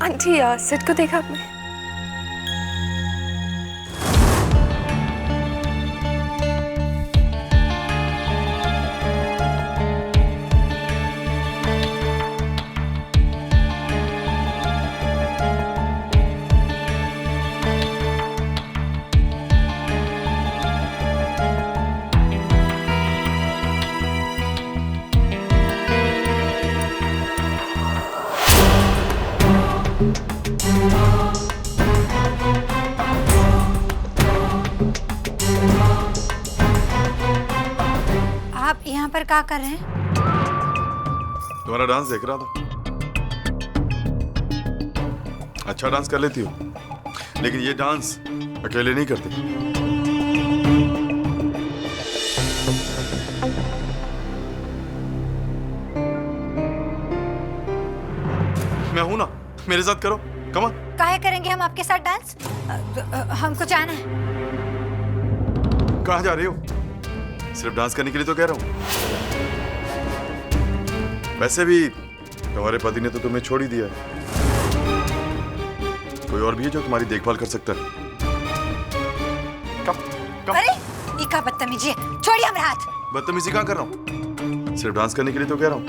Aunty Sid को देखा आपने? आप यहाँ पर क्या कर रहे हैं? तुम्हारा डांस देख रहा था। अच्छा डांस कर लेती हो, लेकिन ये डांस अकेले नहीं करती। मैं हूं ना, मेरे साथ करो। Come on. काहे करेंगे हम आपके साथ डांस? हमको जाना है। कहाँ जा रही हो? सिर्फ डांस करने के लिए तो कह रहा हूँ। वैसे भी तुम्हारे पति ने तो तुम्हें छोड़ ही दिया है। कोई और भी है जो तुम्हारी देखभाल कर सकता है? कम। अरे ये क्या बदतमीजी है? छोड़िए हमारा हाथ। बदतमीजी कहाँ कर रहा हूँ? सिर्फ डांस करने के लिए तो कह रहा हूँ।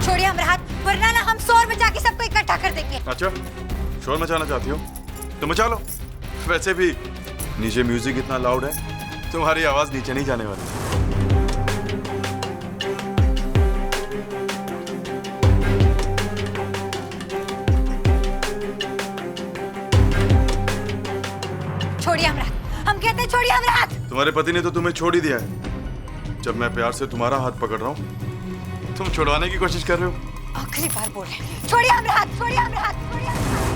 छोड़िए हमारा हाथ, वरना ना हम शोर मचा के सबको इकट्ठा कर देंगे। अच्छा, शोर मचाना चाहती हो तो मचा लो। वैसे भी नीचे म्यूजिक इतना लाउड है, तुम्हारी आवाज नीचे नहीं जाने वाली। छोड़िए हमारा हाथ, हम कहते हैं छोड़िए हमारा हाथ। तुम्हारे पति ने तो तुम्हें छोड़ ही दिया है। जब मैं प्यार से तुम्हारा हाथ पकड़ रहा हूँ, तुम छुड़वाने की कोशिश कर रहे हो। आखिरी बार बोल रहे हैं, छोड़िए हमारा हाथ, छोड़िए हमारा हाथ, छोड़िए हमारा हाथ।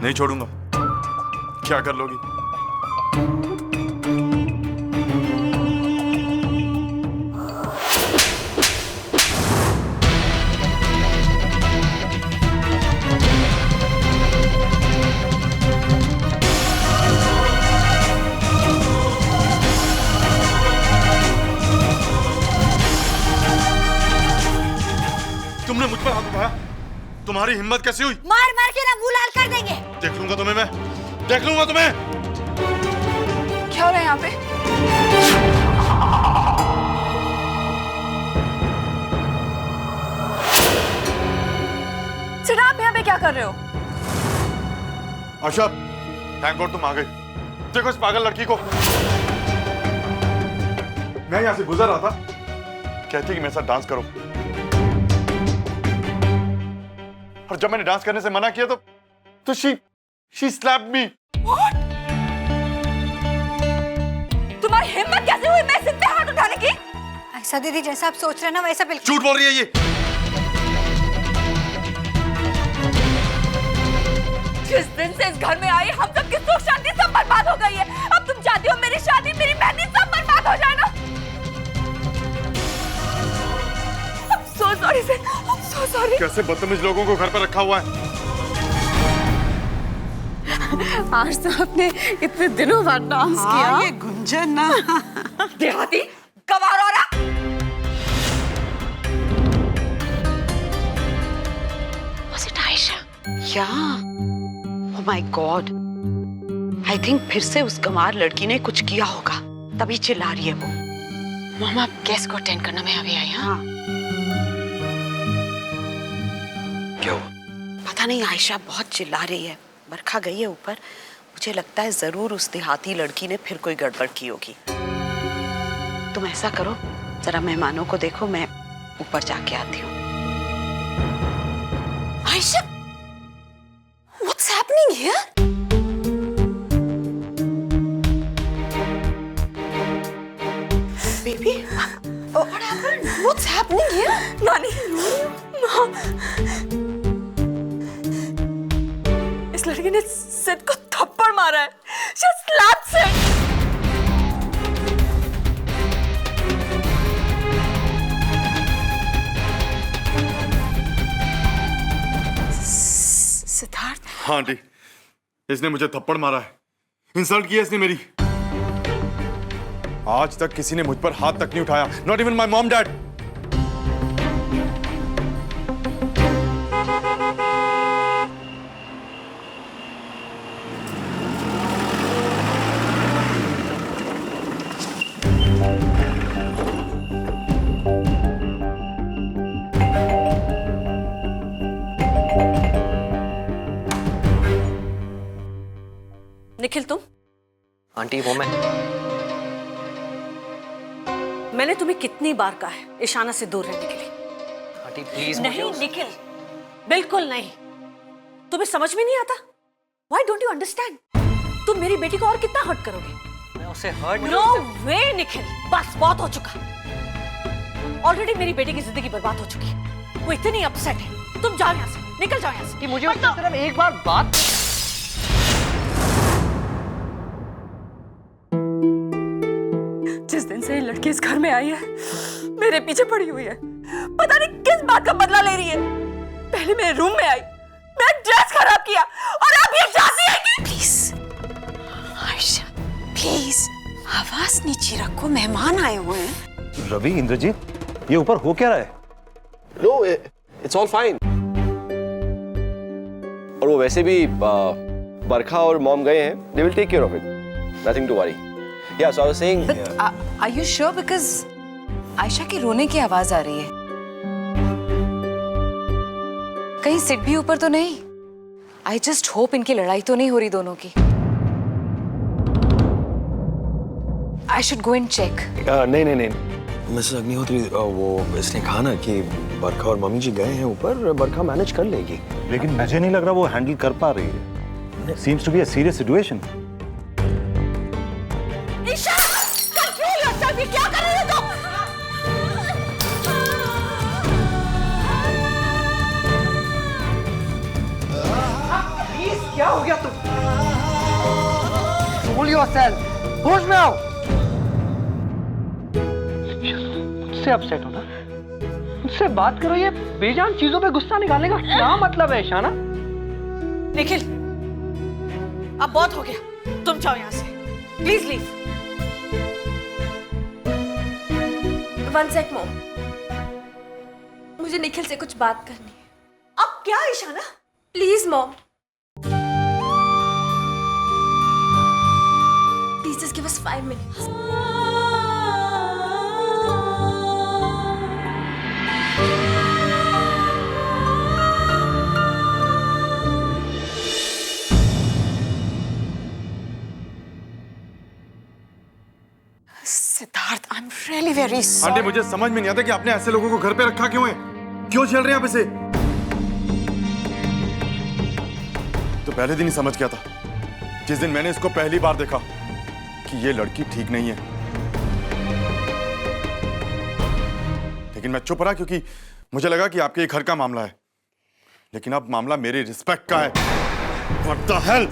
नहीं छोड़ूंगा। क्या कर लोगी? तुमने मुझ पर हाथ उठाया? तुम्हारी हिम्मत कैसी हुई? मार मार के ना मुंह लाल कर देंगे। देख लूंगा तुम्हें, मैं देख लूंगा तुम्हें। क्या हो रहा है यहाँ पे? सिड आप यहाँ पे क्या कर रहे हो? आशा, थैंक गॉड तुम आ गई। देखो इस पागल लड़की को। मैं यहाँ से गुजर रहा था, कहती कि मेरे साथ डांस करो, और जब मैंने डांस करने से मना किया तो she slapped me. What? तुम्हारी हिम्मत कैसे हुई मैं सिर पे हाथ उठाने की? ऐसा दीदी जैसा आप सोच रहे हैं ना वैसा बिल्कुल। झूठ बोल रही है ये। जिस दिन से इस घर में आई हम सबकी सुख शांति सब बर्बाद हो गई है। अब तुम चाहती हो मेरी शादी, मेरी मेहंदी सब बर्बाद हो जाए ना? I'm so sorry Sid, I'm so sorry। कैसे बदतमीज लोगों को घर पर रखा हुआ है? आज तो आपने इतने दिनों बाद डांस किया। ये गुंजन ना देहाती गवार हो रहा। Was it Aisha? क्या? Oh my God! I think फिर से उस गंवार लड़की ने कुछ किया होगा, तभी चिल्ला रही है वो। मामा गेस्ट को अटेंड करना, मैं अभी आई। हाँ क्या हुआ? पता नहीं, आयशा बहुत चिल्ला रही है। बरखा गई है ऊपर, मुझे लगता है जरूर उस देहाती लड़की ने फिर कोई गड़बड़ की होगी। तुम ऐसा करो, जरा मेहमानों को देखो, मैं ऊपर जाके आती हूँ। Ayesha, what's happening here? Baby, What happened? What's happening here? नानी, इस लड़की ने सिड को थप्पड़ मारा है। She slapped Sid. सिद्धार्थ, हाँ आंटी, इसने मुझे थप्पड़ मारा है, इंसल्ट किया इसने मेरी। आज तक किसी ने मुझ पर हाथ तक नहीं उठाया, not even my mom dad. Nikhil, तुम? आंटी वो मैंने तुम्हें कितनी बार कहा है ईशाना से दूर रहने के लिए? आंटी प्लीज नहीं निखिल, बिल्कुल नहीं। तुम्हें समझ में नहीं आता? Why don't you understand? तुम मेरी बेटी को और कितना हर्ट करोगे? मैं उसे हर्ट No way निखिल, बस बहुत हो चुका। ऑलरेडी मेरी बेटी की जिंदगी बर्बाद हो चुकी है। वो इतनी अपसेट है। तुम जाओ यहाँ से, निकल जाओ यहाँ से। कि मुझे उसकी तरफ एक बार बात। जिस दिन से ये लड़की इस घर में आई है, मेरे पीछे पड़ी हुई है। पता नहीं किस बात का बदला ले रही है। पहले मेरे रूम में आई, मेरा ड्रेस खराब किया, और अब ये चाहती है कि प्लीज आयशा, प्लीज आवाज नीचे रखो, मेहमान आए हुए हैं। रवि, इंद्रजीत, ये ऊपर हो क्या रहा है? No, it's all fine. और वो वैसे भी बरखा और मॉम गए हैं, they will take care of it, nothing to worry. Yeah, so I was saying. Are you sure? Because Ayesha की रोने की आवाज आ रही है। कहीं सिड भी ऊपर तो नहीं? I just hope इनकी लड़ाई तो नहीं हो रही दोनों की। I should go and check. नहीं। मिसेस अग्निहोत्री, वो इसने कहा ना कि बरखा और मम्मी जी गए हैं ऊपर, बरखा मैनेज कर लेगी। लेकिन मुझे नहीं लग रहा वो हैंडल कर पा रही है। Seems to be a serious situation. Isha, control yourself, ये क्या कर रही हो तुम? प्लीज, क्या हो गया तुम? Control yourself, होश में आओ। मुझसे अपसेट हो ना? मुझसे बात करो, ये बेजान चीजों पे गुस्सा निकालने का क्या मतलब है ईशाना? निखिल, अब बहुत हो गया, तुम जाओ यहाँ से, please leave. One sec mom, मुझे निखिल से कुछ बात करनी है। अब क्या Ishana? Please mom, please just give us 5 minutes. Siddharth, I'm really very sorry. Aunty, मुझे समझ में नहीं आता कि आपने ऐसे लोगों को घर पे रखा क्यों है? क्यों चल रहे हैं आप इसे? तो पहले दिन ही समझ गया था, जिस दिन मैंने इसको पहली बार देखा, कि ये लड़की ठीक नहीं है। लेकिन मैं चुप रहा क्योंकि मुझे लगा कि आपके घर का मामला है। लेकिन अब मामला मेरी रिस्पेक्ट का है। What the hell?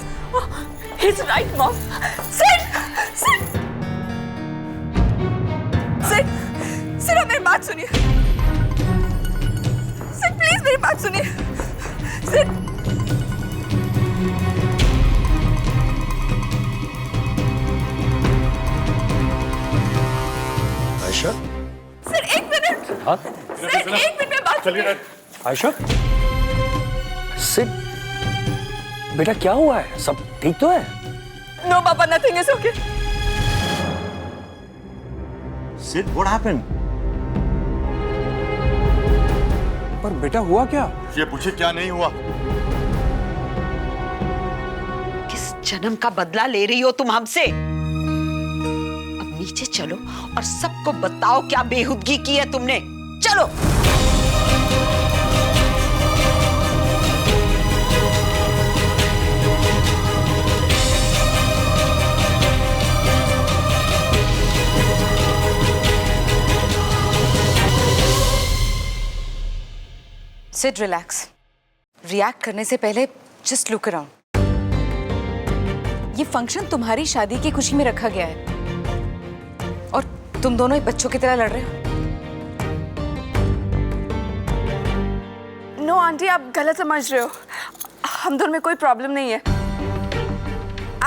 He's right, mom. Sid, आप मेरी बात सुनिए। सिड, प्लीज मेरी बात सुनिए। सिड, बात? सिड, 1 मिनट में बात सुनिए। आयशा, सिड, बेटा क्या हुआ है? सब ठीक तो है? नो पापा, nothing is okay. Sid, what happened? पर बेटा हुआ क्या? ये पूछे क्या नहीं हुआ? किस जन्म का बदला ले रही हो तुम हमसे? अब नीचे चलो और सबको बताओ क्या बेहुदगी की है तुमने। चलो। सिड, रिलैक्स। रिएक्ट करने से पहले जस्ट लुक अराउंड। ये फंक्शन तुम्हारी शादी की खुशी में रखा गया है और तुम दोनों ही बच्चों की तरह लड़ रहे हो। नो आंटी, आप गलत समझ रहे हो। हम दोनों में कोई प्रॉब्लम नहीं है।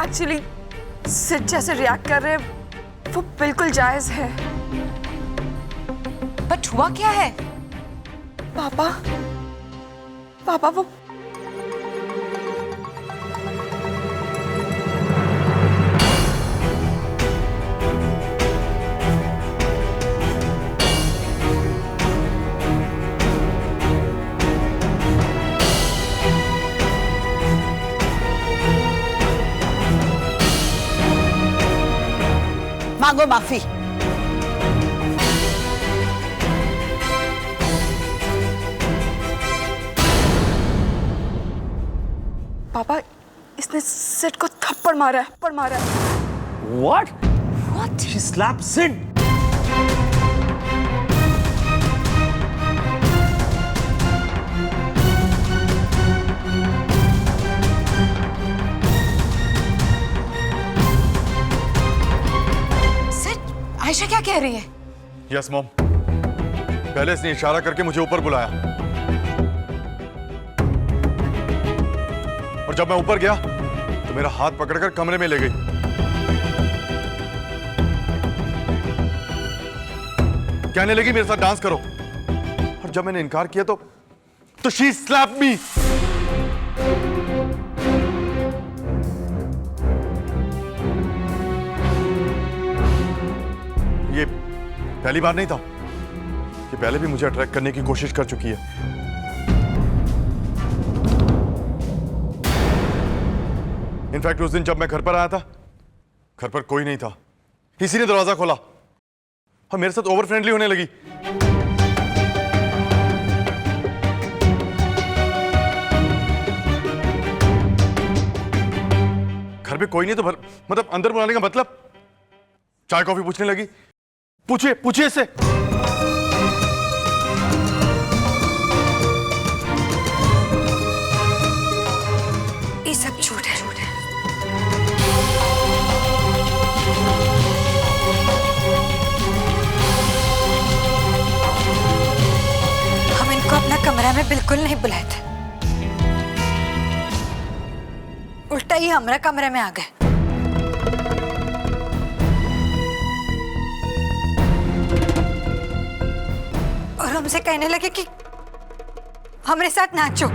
एक्चुअली सिड जैसे रिएक्ट कर रहे हैं वो बिल्कुल जायज है। बट हुआ क्या है? पापा वो मांगो माफी। पापा, इसने सिड को थप्पड़ मारा है। What? What? She slapped Sid. Sid, Ayesha क्या कह रही है? Yes mom. पहले इसने इशारा करके मुझे ऊपर बुलाया और जब मैं ऊपर गया तो मेरा हाथ पकड़कर कमरे में ले गई। कहने लगी मेरे साथ डांस करो और जब मैंने इनकार किया तो शी स्लैप्ड मी। ये पहली बार नहीं था। ये पहले भी मुझे अट्रैक्ट करने की कोशिश कर चुकी है। इनफैक्ट उस दिन जब मैं घर पर आया था, घर पर कोई नहीं था। इसी ने दरवाजा खोला और मेरे साथ ओवर फ्रेंडली होने लगी। घर में कोई नहीं तो मतलब अंदर बुलाने का मतलब? चाय कॉफी पूछने लगी। पूछिए इससे। ये सब झूठ है। हम इनको अपना कमरा में बिल्कुल नहीं बुलाए थे। उल्टा ही हमारा कमरे में आ गए। और हमसे कहने लगे कि हमारे साथ नाचो।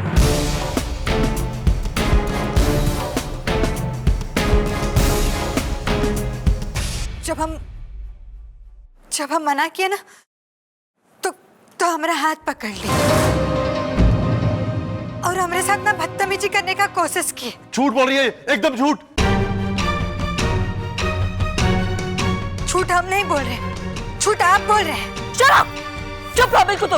जब हम मना किया ना तो हमारा हाथ पकड़ लिया और हमारे साथ ना बदतमीजी करने का कोशिश की। झूठ बोल रही है, एकदम झूठ। झूठ हम नहीं बोल रहे, झूठ आप बोल रहे हैं। चुप रहो बिल्कुल।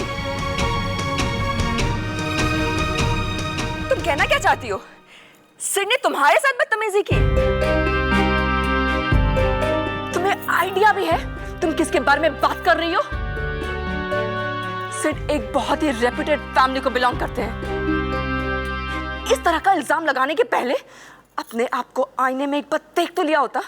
तुम कहना क्या चाहती हो? सिड ने तुम्हारे साथ बदतमीजी की? तुम्हें आइडिया भी है तुम किसके बारे में बात कर रही हो? सिड एक बहुत ही रेप्यूटेड फैमिली को बिलोंग करते हैं। इस तरह का इल्जाम लगाने के पहले अपने आप को आईने में एक बार देख तो लिया होता।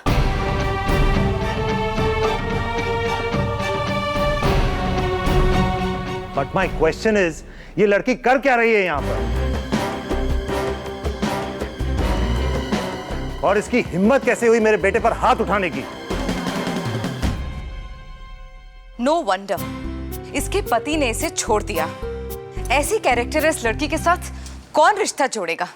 But my question is, ये लड़की कर क्या रही है यहाँ पर? और इसकी हिम्मत कैसे हुई मेरे बेटे पर हाथ उठाने की? नो वंडर इसके पति ने इसे छोड़ दिया। ऐसी कैरेक्टरलेस लड़की के साथ कौन रिश्ता जोड़ेगा?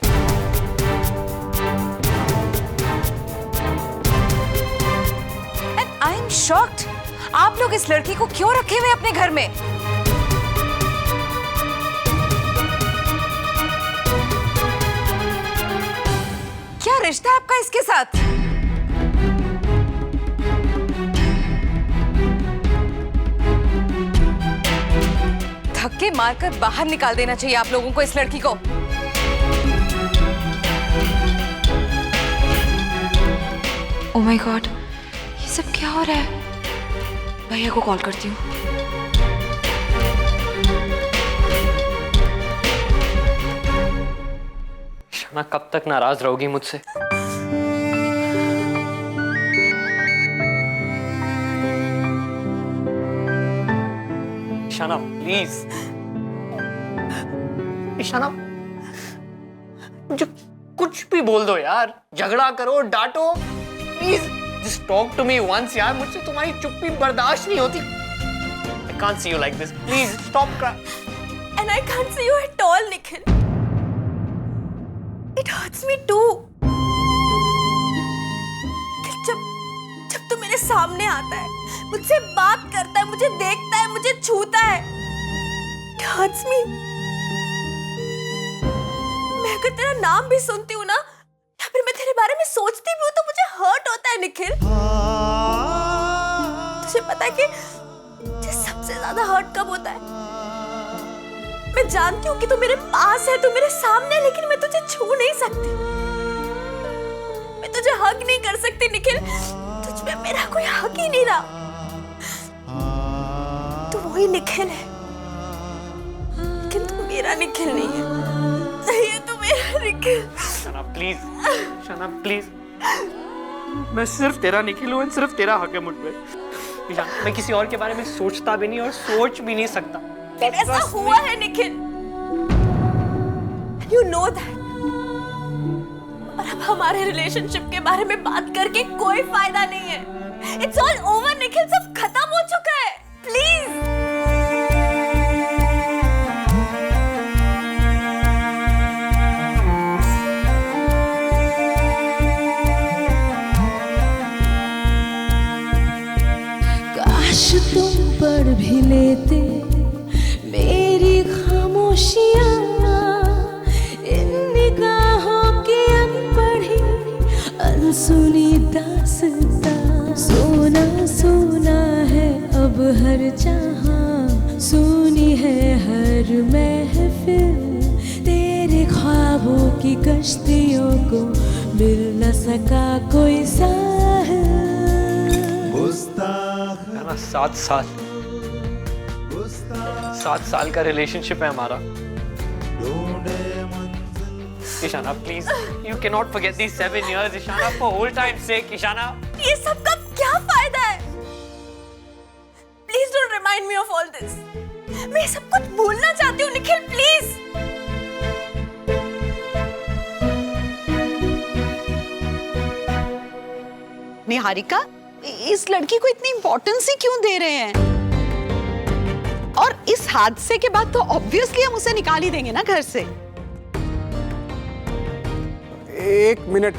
एंड आई एम शॉक्ड, आप लोग इस लड़की को क्यों रखे हुए अपने घर में? क्या रिश्ता है आपका इसके साथ? धक्के मारकर बाहर निकाल देना चाहिए आप लोगों को इस लड़की को। ओह माय गॉड, ये सब क्या हो रहा है? भैया को कॉल करती हूँ। शना, कब तक नाराज रहोगी मुझसे? ईशाना प्लीज, ईशाना मुझे कुछ भी बोल दो यार, झगड़ा करो, डांटो, please just talk to me once यार। मुझसे तुम्हारी चुप्पी बर्दाश्त नहीं होती। I can't see you like this. Please stop crying. And I can't see you at all, Nikhil. It hurts me too. जब तू मेरे सामने आता है, मुझसे बात करता है, मुझे देखता है, मुझे छूता है, it hurts me. मैं अगर तेरा नाम भी सुनती हूँ ना, या फिर मैं तेरे बारे में सोचती भी हूँ, तो मुझे हर्ट होता है निखिल। तुझे पता है कि मुझे सबसे ज्यादा हर्ट कब होता है? मैं जानती हूँ कि तू मेरे पास है, तू मेरे सामने है, लेकिन मैं तुझे छू नहीं सकती, मैं तुझे हग नहीं कर सकती निखिल। तुझ में मेरा कोई हक ही नहीं रहा। तू वही निखिल है, लेकिन तू मेरा निखिल नहीं है। ये तू मेरा निखिल। शना प्लीज, शना प्लीज, मैं सिर्फ तेरा निखिल हूँ, सिर्फ तेरा हक है मुझ पे। मैं किसी और के बारे में सोचता भी नहीं और सोच भी नहीं सकता। ऐसा हुआ है निखिल, you know that। और अब हमारे रिलेशनशिप के बारे में बात करके कोई फायदा नहीं है। It's all over निखिल, सब खत्म हो चुका है। प्लीज काश तुम पढ़ भी लेते मेरी खामोशियाँ, इन निगाहों की अनपढ़ी अनसुनी दास्तां। सोना सोना है अब हर जहां, सुनी है हर महफिल, तेरे ख्वाबों की कश्तियों को मिल न सका कोई साहिल। 7 साल का रिलेशनशिप है हमारा। Ishana please, you can not forget these 7 years Ishana, for whole time sake Ishana. ये सब का क्या फायदा है? Please don't remind me of all this. मैं ये सब कुछ भूलना चाहती हूँ निखिल, प्लीज। निहारिका, इस लड़की को इतनी इंपॉर्टेंस ही क्यों दे रहे हैं? और इस हादसे के बाद तो ऑब्वियसली हम उसे निकाल ही देंगे ना घर से। एक मिनट,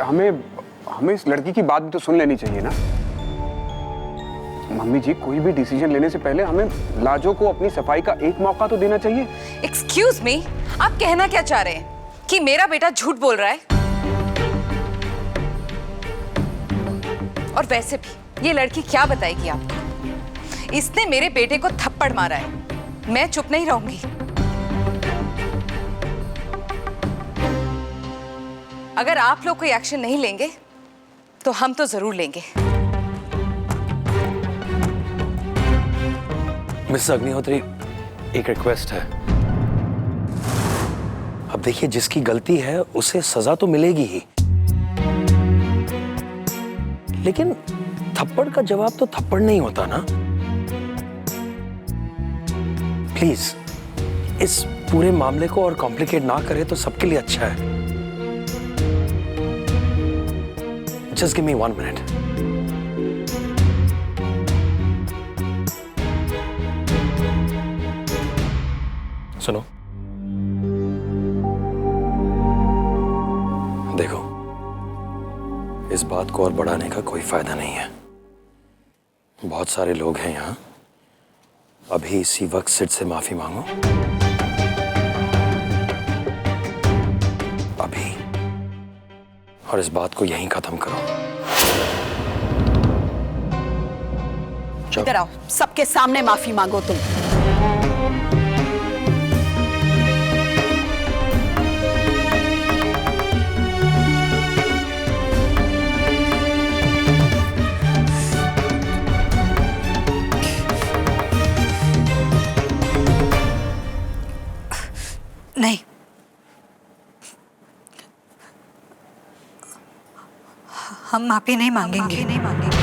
हमें इस लड़की की बात भी तो सुन लेनी चाहिए ना। मम्मी जी, कोई भी डिसीजन लेने से पहले हमें लाजो को अपनी सफाई का एक मौका तो देना चाहिए। एक्सक्यूज मी, आप कहना क्या चाह रहे हैं कि मेरा बेटा झूठ बोल रहा है? और वैसे भी ये लड़की क्या बताएगी आपको? इसने मेरे बेटे को थप्पड़ मारा है, मैं चुप नहीं रहूंगी। अगर आप लोग कोई एक्शन नहीं लेंगे तो हम तो जरूर लेंगे। मिस अग्निहोत्री, एक रिक्वेस्ट है। अब देखिए, जिसकी गलती है उसे सजा तो मिलेगी ही, लेकिन थप्पड़ का जवाब तो थप्पड़ नहीं होता ना। प्लीज इस पूरे मामले को और कॉम्प्लिकेट ना करें तो सबके लिए अच्छा है। Just give me 1 minute। सुनो, देखो, इस बात को और बढ़ाने का कोई फायदा नहीं है। बहुत सारे लोग हैं यहाँ। अभी इसी वक्त सिड से माफी मांगो, अभी, और इस बात को यहीं खत्म करो। इधर आओ, सबके सामने माफी मांगो तुम। नहीं, हम माफी नहीं मांगेंगे।